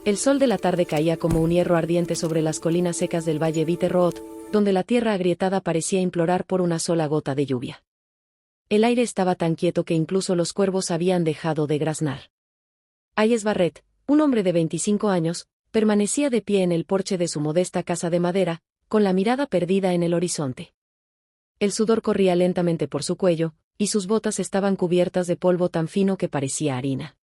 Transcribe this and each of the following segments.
El sol de la tarde caía como un hierro ardiente sobre las colinas secas del valle Viterroot, donde la tierra agrietada parecía implorar por una sola gota de lluvia. El aire estaba tan quieto que incluso los cuervos habían dejado de graznar. Hayes Barrett, un hombre de 25 años, permanecía de pie en el porche de su modesta casa de madera, con la mirada perdida en el horizonte. El sudor corría lentamente por su cuello, y sus botas estaban cubiertas de polvo tan fino que parecía harina.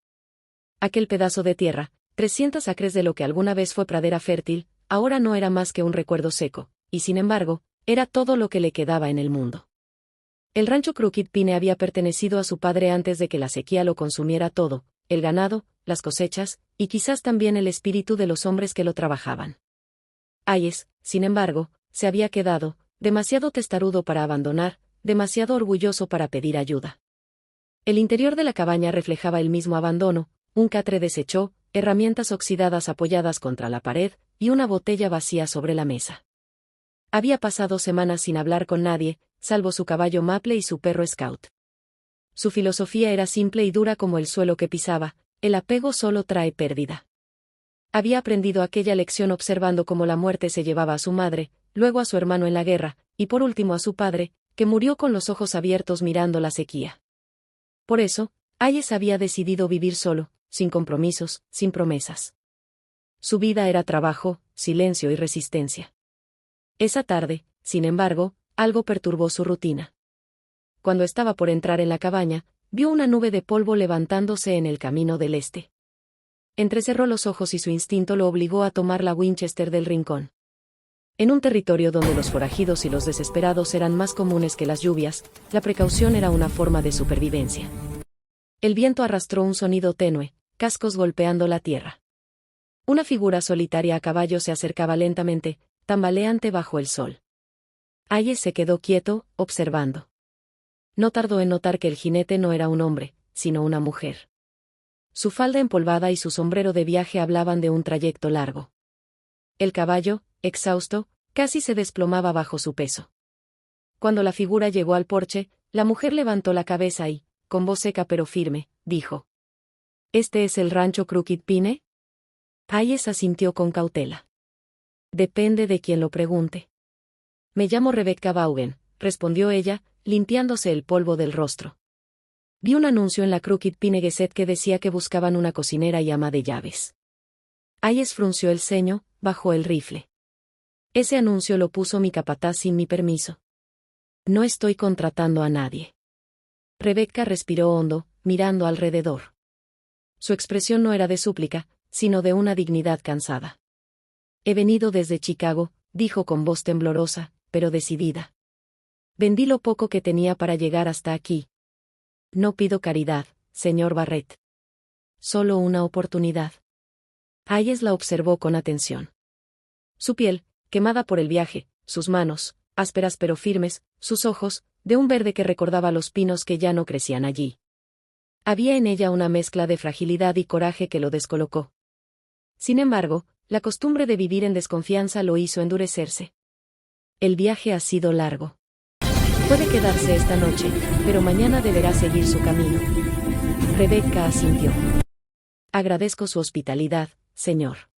Aquel pedazo de tierra, 300 acres de lo que alguna vez fue pradera fértil, ahora no era más que un recuerdo seco, y sin embargo, era todo lo que le quedaba en el mundo. El rancho Crooked Pine había pertenecido a su padre antes de que la sequía lo consumiera todo, el ganado, las cosechas, y quizás también el espíritu de los hombres que lo trabajaban. Hayes, sin embargo, se había quedado, demasiado testarudo para abandonar, demasiado orgulloso para pedir ayuda. El interior de la cabaña reflejaba el mismo abandono, un catre deshecho, herramientas oxidadas apoyadas contra la pared, y una botella vacía sobre la mesa. Había pasado semanas sin hablar con nadie, salvo su caballo Maple y su perro Scout. Su filosofía era simple y dura como el suelo que pisaba: el apego solo trae pérdida. Había aprendido aquella lección observando cómo la muerte se llevaba a su madre, luego a su hermano en la guerra, y por último a su padre, que murió con los ojos abiertos mirando la sequía. Por eso, Hayes había decidido vivir solo, sin compromisos, sin promesas. Su vida era trabajo, silencio y resistencia. Esa tarde, sin embargo, algo perturbó su rutina. Cuando estaba por entrar en la cabaña, vio una nube de polvo levantándose en el camino del este. Entrecerró los ojos y su instinto lo obligó a tomar la Winchester del rincón. En un territorio donde los forajidos y los desesperados eran más comunes que las lluvias, la precaución era una forma de supervivencia. El viento arrastró un sonido tenue, cascos golpeando la tierra. Una figura solitaria a caballo se acercaba lentamente, tambaleante bajo el sol. Hayes se quedó quieto, observando. No tardó en notar que el jinete no era un hombre, sino una mujer. Su falda empolvada y su sombrero de viaje hablaban de un trayecto largo. El caballo, exhausto, casi se desplomaba bajo su peso. Cuando la figura llegó al porche, la mujer levantó la cabeza y, con voz seca pero firme, dijo: ¿Este es el rancho Crooked Pine? Hayes asintió con cautela. Depende de quien lo pregunte. Me llamo Rebecca Vaughan, respondió ella, limpiándose el polvo del rostro. Vi un anuncio en la Crooked Pine Gazette que decía que buscaban una cocinera y ama de llaves. Hayes frunció el ceño, bajó el rifle. Ese anuncio lo puso mi capataz sin mi permiso. No estoy contratando a nadie. Rebecca respiró hondo, mirando alrededor. Su expresión no era de súplica, sino de una dignidad cansada. He venido desde Chicago, dijo con voz temblorosa, pero decidida. Vendí lo poco que tenía para llegar hasta aquí. No pido caridad, señor Barrett. Solo una oportunidad. Hayes la observó con atención. Su piel, quemada por el viaje, sus manos, ásperas pero firmes, sus ojos, de un verde que recordaba los pinos que ya no crecían allí. Había en ella una mezcla de fragilidad y coraje que lo descolocó. Sin embargo, la costumbre de vivir en desconfianza lo hizo endurecerse. El viaje ha sido largo. Puede quedarse esta noche, pero mañana deberá seguir su camino. Rebecca asintió. Agradezco su hospitalidad, señor.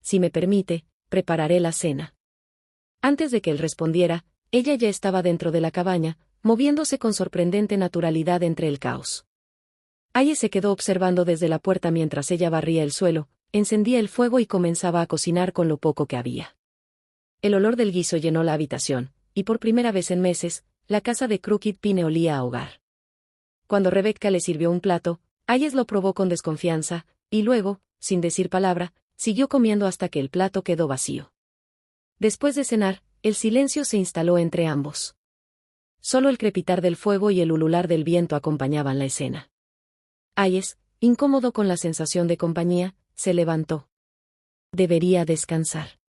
Si me permite, prepararé la cena. Antes de que él respondiera, ella ya estaba dentro de la cabaña, moviéndose con sorprendente naturalidad entre el caos. Hayes se quedó observando desde la puerta mientras ella barría el suelo, encendía el fuego y comenzaba a cocinar con lo poco que había. El olor del guiso llenó la habitación, y por primera vez en meses, la casa de Crooked Pine olía a hogar. Cuando Rebecca le sirvió un plato, Hayes lo probó con desconfianza, y luego, sin decir palabra, siguió comiendo hasta que el plato quedó vacío. Después de cenar, el silencio se instaló entre ambos. Solo el crepitar del fuego y el ulular del viento acompañaban la escena. Hayes, incómodo con la sensación de compañía, se levantó. Debería descansar.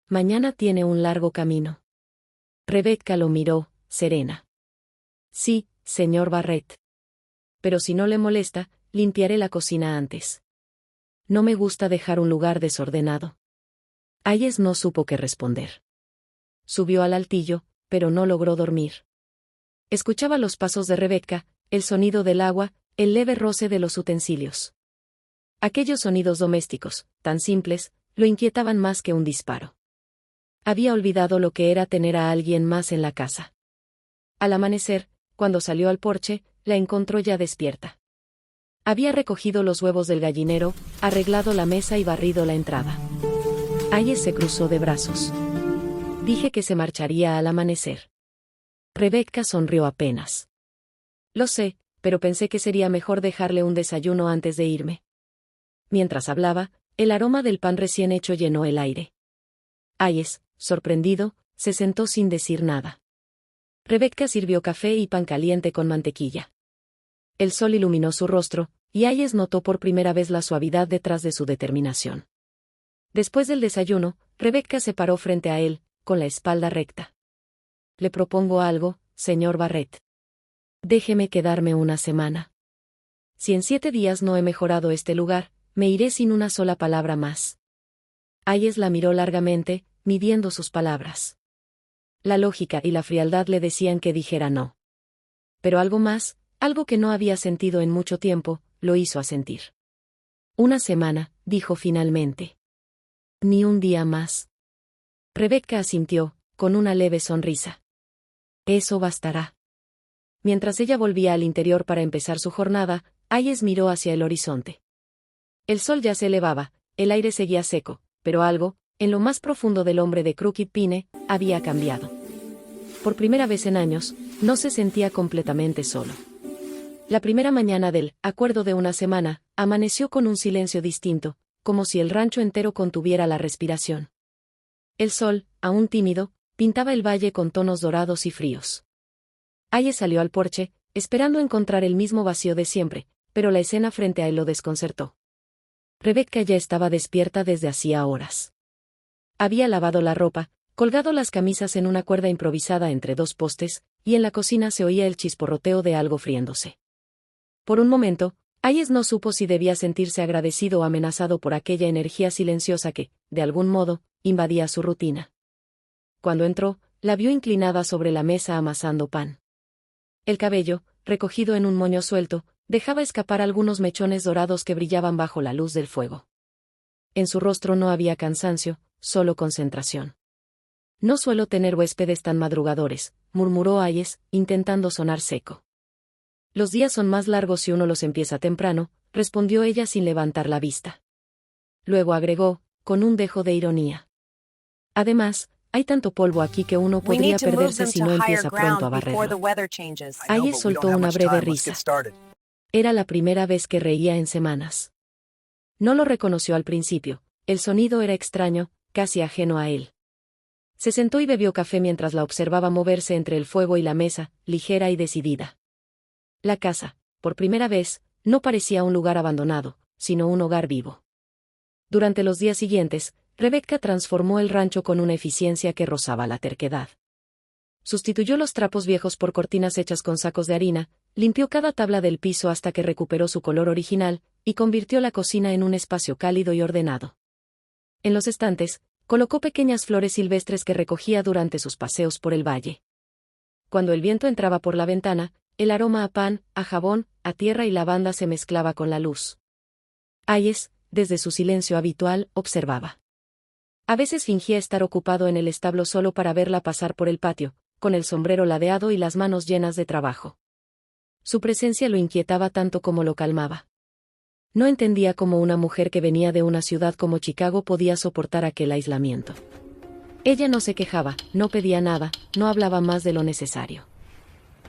Mañana tiene un largo camino. Rebecca lo miró, serena. Sí, señor Barrett. Pero si no le molesta, limpiaré la cocina antes. No me gusta dejar un lugar desordenado. Hayes no supo qué responder. Subió al altillo, pero no logró dormir. Escuchaba los pasos de Rebecca, el sonido del agua, el leve roce de los utensilios. Aquellos sonidos domésticos, tan simples, lo inquietaban más que un disparo. Había olvidado lo que era tener a alguien más en la casa. Al amanecer, cuando salió al porche, la encontró ya despierta. Había recogido los huevos del gallinero, arreglado la mesa y barrido la entrada. Hayes se cruzó de brazos. Dije que se marcharía al amanecer. Rebecca sonrió apenas. Lo sé, pero pensé que sería mejor dejarle un desayuno antes de irme. Mientras hablaba, el aroma del pan recién hecho llenó el aire. Hayes, sorprendido, se sentó sin decir nada. Rebecca sirvió café y pan caliente con mantequilla. El sol iluminó su rostro, y Hayes notó por primera vez la suavidad detrás de su determinación. Después del desayuno, Rebecca se paró frente a él, con la espalda recta. Le propongo algo, señor Barrett. Déjeme quedarme una semana. Si en 7 días no he mejorado este lugar, me iré sin una sola palabra más. Hayes la miró largamente, midiendo sus palabras. La lógica y la frialdad le decían que dijera no. Pero algo más, algo que no había sentido en mucho tiempo, lo hizo asentir. Una semana, dijo finalmente. Ni un día más. Rebecca asintió, con una leve sonrisa. Eso bastará. Mientras ella volvía al interior para empezar su jornada, Hayes miró hacia el horizonte. El sol ya se elevaba, el aire seguía seco, pero algo, en lo más profundo del hombre de Crooked Pine, había cambiado. Por primera vez en años, no se sentía completamente solo. La primera mañana del acuerdo de una semana, amaneció con un silencio distinto, como si el rancho entero contuviera la respiración. El sol, aún tímido, pintaba el valle con tonos dorados y fríos. Hayes salió al porche, esperando encontrar el mismo vacío de siempre, pero la escena frente a él lo desconcertó. Rebecca ya estaba despierta desde hacía horas. Había lavado la ropa, colgado las camisas en una cuerda improvisada entre 2 postes, y en la cocina se oía el chisporroteo de algo friéndose. Por un momento, Hayes no supo si debía sentirse agradecido o amenazado por aquella energía silenciosa que, de algún modo, invadía su rutina. Cuando entró, la vio inclinada sobre la mesa amasando pan. El cabello, recogido en un moño suelto, dejaba escapar algunos mechones dorados que brillaban bajo la luz del fuego. En su rostro no había cansancio, solo concentración. No suelo tener huéspedes tan madrugadores, murmuró Hayes, intentando sonar seco. Los días son más largos si uno los empieza temprano, respondió ella sin levantar la vista. Luego agregó, con un dejo de ironía. Además, hay tanto polvo aquí que uno podría perderse si no empieza pronto a barrerlo. Hayes soltó una breve risa. Era la primera vez que reía en semanas. No lo reconoció al principio, el sonido era extraño, casi ajeno a él. Se sentó y bebió café mientras la observaba moverse entre el fuego y la mesa, ligera y decidida. La casa, por primera vez, no parecía un lugar abandonado, sino un hogar vivo. Durante los días siguientes, Rebecca transformó el rancho con una eficiencia que rozaba la terquedad. Sustituyó los trapos viejos por cortinas hechas con sacos de harina, limpió cada tabla del piso hasta que recuperó su color original, y convirtió la cocina en un espacio cálido y ordenado. En los estantes, colocó pequeñas flores silvestres que recogía durante sus paseos por el valle. Cuando el viento entraba por la ventana, el aroma a pan, a jabón, a tierra y lavanda se mezclaba con la luz. Hayes, desde su silencio habitual, observaba. A veces fingía estar ocupado en el establo solo para verla pasar por el patio, con el sombrero ladeado y las manos llenas de trabajo. Su presencia lo inquietaba tanto como lo calmaba. No entendía cómo una mujer que venía de una ciudad como Chicago podía soportar aquel aislamiento. Ella no se quejaba, no pedía nada, no hablaba más de lo necesario.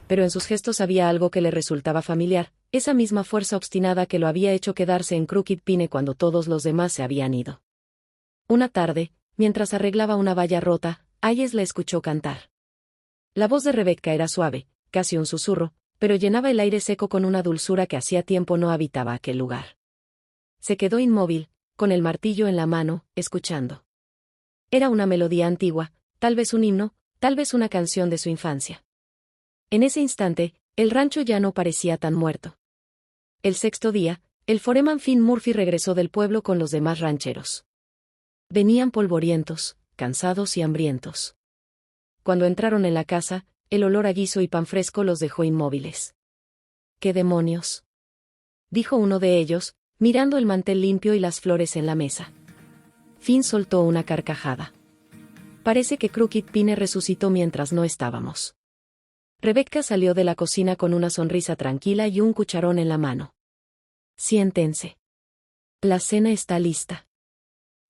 Pero en sus gestos había algo que le resultaba familiar, esa misma fuerza obstinada que lo había hecho quedarse en Crooked Pine cuando todos los demás se habían ido. Una tarde, mientras arreglaba una valla rota, Hayes la escuchó cantar. La voz de Rebecca era suave, casi un susurro, pero llenaba el aire seco con una dulzura que hacía tiempo no habitaba aquel lugar. Se quedó inmóvil, con el martillo en la mano, escuchando. Era una melodía antigua, tal vez un himno, tal vez una canción de su infancia. En ese instante, el rancho ya no parecía tan muerto. El 6º día, el foreman Finn Murphy regresó del pueblo con los demás rancheros. Venían polvorientos, cansados y hambrientos. Cuando entraron en la casa, el olor a guiso y pan fresco los dejó inmóviles. —¿Qué demonios? —dijo uno de ellos, mirando el mantel limpio y las flores en la mesa. Finn soltó una carcajada. Parece que Crooked Pine resucitó mientras no estábamos. Rebecca salió de la cocina con una sonrisa tranquila y un cucharón en la mano. Siéntense. La cena está lista.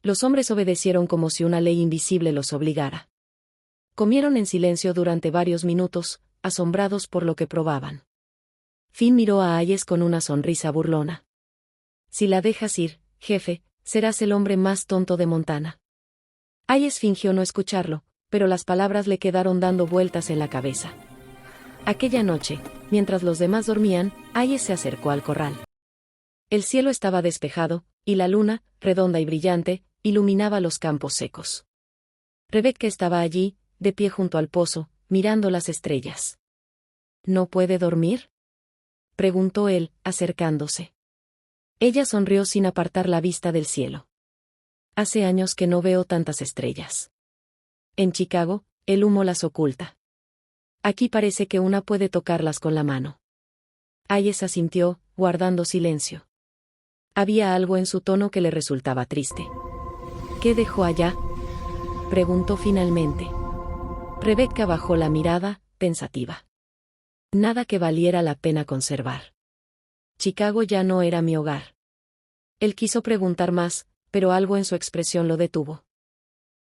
Los hombres obedecieron como si una ley invisible los obligara. Comieron en silencio durante varios minutos, asombrados por lo que probaban. Finn miró a Hayes con una sonrisa burlona. Si la dejas ir, jefe, serás el hombre más tonto de Montana. Hayes fingió no escucharlo, pero las palabras le quedaron dando vueltas en la cabeza. Aquella noche, mientras los demás dormían, Hayes se acercó al corral. El cielo estaba despejado, y la luna, redonda y brillante, iluminaba los campos secos. Rebecca estaba allí, de pie junto al pozo, mirando las estrellas. ¿No puede dormir?, preguntó él, acercándose. Ella sonrió sin apartar la vista del cielo. Hace años que no veo tantas estrellas. En Chicago, el humo las oculta. Aquí parece que una puede tocarlas con la mano. Hayes asintió, guardando silencio. Había algo en su tono que le resultaba triste. ¿Qué dejó allá?, preguntó finalmente. Rebecca bajó la mirada, pensativa. Nada que valiera la pena conservar. Chicago ya no era mi hogar. Él quiso preguntar más, pero algo en su expresión lo detuvo.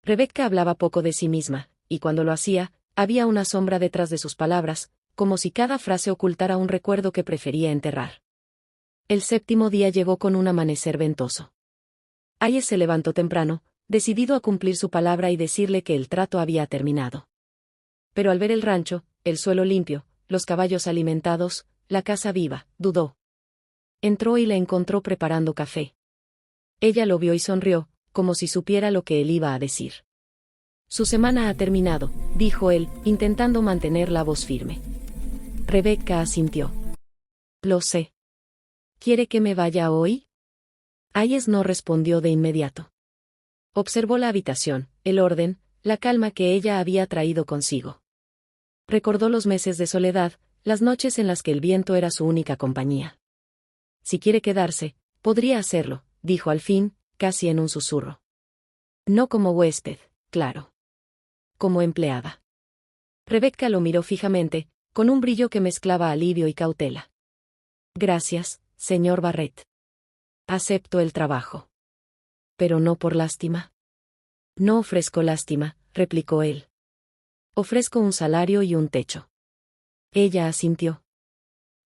Rebecca hablaba poco de sí misma, y cuando lo hacía, había una sombra detrás de sus palabras, como si cada frase ocultara un recuerdo que prefería enterrar. El séptimo día llegó con un amanecer ventoso. Hayes se levantó temprano, decidido a cumplir su palabra y decirle que el trato había terminado. Pero al ver el rancho, el suelo limpio, los caballos alimentados, la casa viva, dudó. Entró y la encontró preparando café. Ella lo vio y sonrió, como si supiera lo que él iba a decir. Su semana ha terminado, dijo él, intentando mantener la voz firme. Rebecca asintió. Lo sé. ¿Quiere que me vaya hoy? Hayes no respondió de inmediato. Observó la habitación, el orden, la calma que ella había traído consigo. Recordó los meses de soledad, las noches en las que el viento era su única compañía. Si quiere quedarse, podría hacerlo, dijo al fin, casi en un susurro. No como huésped, claro. Como empleada. Rebecca lo miró fijamente, con un brillo que mezclaba alivio y cautela. Gracias, señor Barrett. Acepto el trabajo. Pero no por lástima. No ofrezco lástima, replicó él. Ofrezco un salario y un techo. Ella asintió.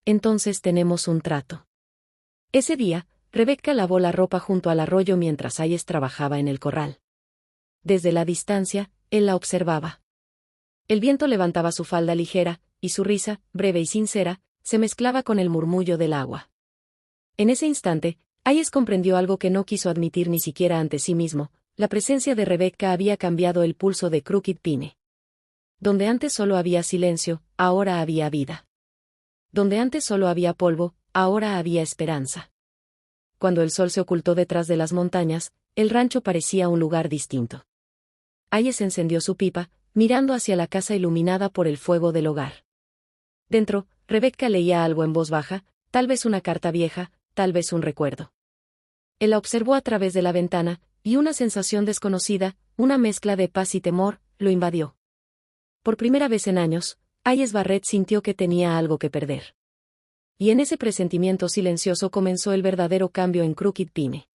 Entonces tenemos un trato. Ese día, Rebecca lavó la ropa junto al arroyo mientras Hayes trabajaba en el corral. Desde la distancia, él la observaba. El viento levantaba su falda ligera, y su risa, breve y sincera, se mezclaba con el murmullo del agua. En ese instante, Hayes comprendió algo que no quiso admitir ni siquiera ante sí mismo: la presencia de Rebecca había cambiado el pulso de Crooked Pine. Donde antes solo había silencio, ahora había vida. Donde antes solo había polvo, ahora había esperanza. Cuando el sol se ocultó detrás de las montañas, el rancho parecía un lugar distinto. Hayes encendió su pipa, mirando hacia la casa iluminada por el fuego del hogar. Dentro, Rebecca leía algo en voz baja, tal vez una carta vieja, tal vez un recuerdo. Él la observó a través de la ventana, y una sensación desconocida, una mezcla de paz y temor, lo invadió. Por primera vez en años, Hayes Barrett sintió que tenía algo que perder. Y en ese presentimiento silencioso comenzó el verdadero cambio en Crooked Pine.